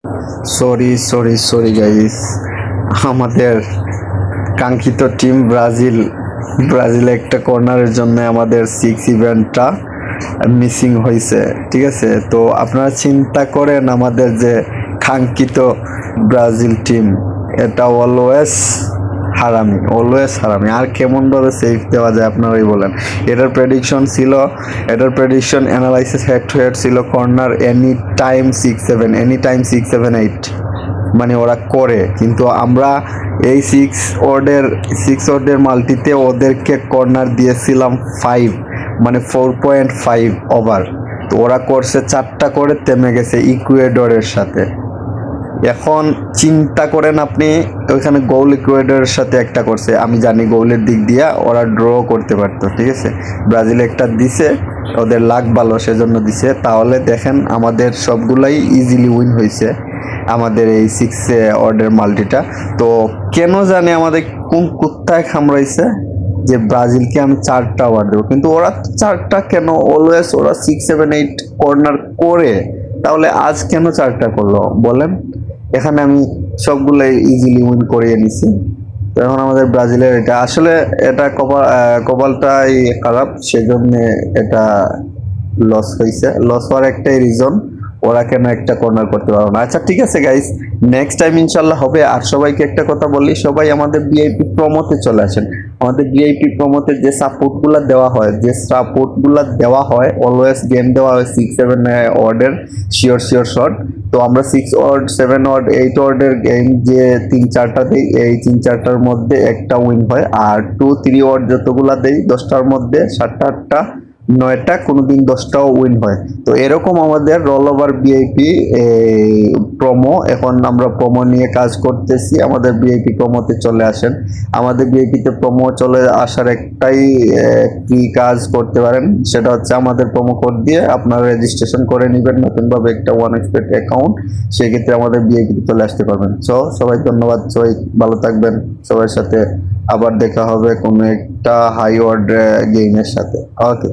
Sorry sorry sorry guys, আমাদের কাঙ্ক্ষিত team Brazil ব্রাজিলে একটা কর্নারের জন্য আমাদের সিক্স ইভেন্টটা মিসিং হয়েছে। ঠিক আছে, তো আপনারা চিন্তা করেন আমাদের যে কাঙ্ক্ষিত ব্রাজিল টিম, এটা অলওয়েজ হারামি। আর কেমন ভাবে সেভ দেওয়া যায় আপনারাই বলেন। এটার prediction analysis head to head ছিল কর্নার এনি টাইম 6-7-8, মানে ওরা করে, কিন্তু আমরা এই সিক্স ওয়ার্ডের মাল্টিতে ওদেরকে কর্নার দিয়েছিলাম 5, মানে 4.5 ওভার। তো ওরা করছে 4টা করে, থেমে গেছে ইকুয়েডরের সাথে। এখন চিন্তা করেন আপনি, ওইখানে গোল ইকুয়েডরের সাথে একটা করছে, আমি জানি গোলের দিক দিয়ে ওরা ড্র করতে পারতো। ঠিক আছে, ব্রাজিল একটা দিছে, ওদের লাক ভালো সেজন্য দিছে। তাহলে দেখেন আমাদের সবগুলাই ইজিলি উইন হয়েছে, আমাদের এই সিক্স অর্ডার মাল্টিটা। তো কেন জানি আমাদের কোন কুত্তায় খামড়াইছে যে ব্রাজিলকে আমি 4টা ওভার দেবো, কিন্তু ওরা 4টা কেন? অলওয়েজ ওরা 6-7-8 কর্নার করে, তাহলে আজ কেন 4টা করলো বলেন? এখানে আমি সবগুলাই ইজিলি উইন করিয়ে নিছি। তো এখন আমাদের ব্রাজিলের এটা আসলে এটা কপালটাই খারাপ, সেজন্য এটা লস হওয়ার একটাই রিজন, ওরা কেন একটা কর্নার করতে পারো না। আচ্ছা ঠিক আছে গাইস, নেক্সট টাইম ইনশাল্লাহ হবে। আর সবাইকে একটা কথা বলি, সবাই আমাদের ভিআইপি প্রমোতে চলে আসেন। আমাদের ভিআইপি প্রমোতে যে সাপোর্টগুলা দেওয়া হয় অলওয়েজ গেম দেওয়া হয় 6-7 ওয়ার্ডের শিওর শট। তো আমরা 6 ওয়ার্ড, 7 ওয়ার্ড, 8 ওয়ার্ডের গেম যে 3-4টা দিই, এই 3-4টার মধ্যে একটা উইন হয়। আর 2-3 ওয়ার্ড যতগুলা দেই 10টার মধ্যে 7টা-8টা, 9টা, কোনোদিন 10টাও উইন হয়। তো এরকম আমাদের রোল ওভার ভিআইপি প্রোমো, এখন আমরা প্রোমো নিয়ে কাজ করতেছি। আমাদের ভিআইপি প্রোমোতে চলে আসেন। আমাদের ভিআইপিতে প্রোমো চলে আসার একটাই কি কাজ করতে পারেন, সেটা হচ্ছে আমাদের প্রোমো কোড দিয়ে আপনারা রেজিস্ট্রেশন করে নেবেন নতুনভাবে একটা ওয়ান এক্সপেক্ট অ্যাকাউন্ট, সেক্ষেত্রে আমাদের ভিআইপিতে চলে আসতে পারবেন। সো সবাই ধন্যবাদ, সবাই ভালো থাকবেন। সবার সাথে আবার দেখা হবে কোনো একটা হাই ওয়ার্ড গেমের সাথে। ওকে।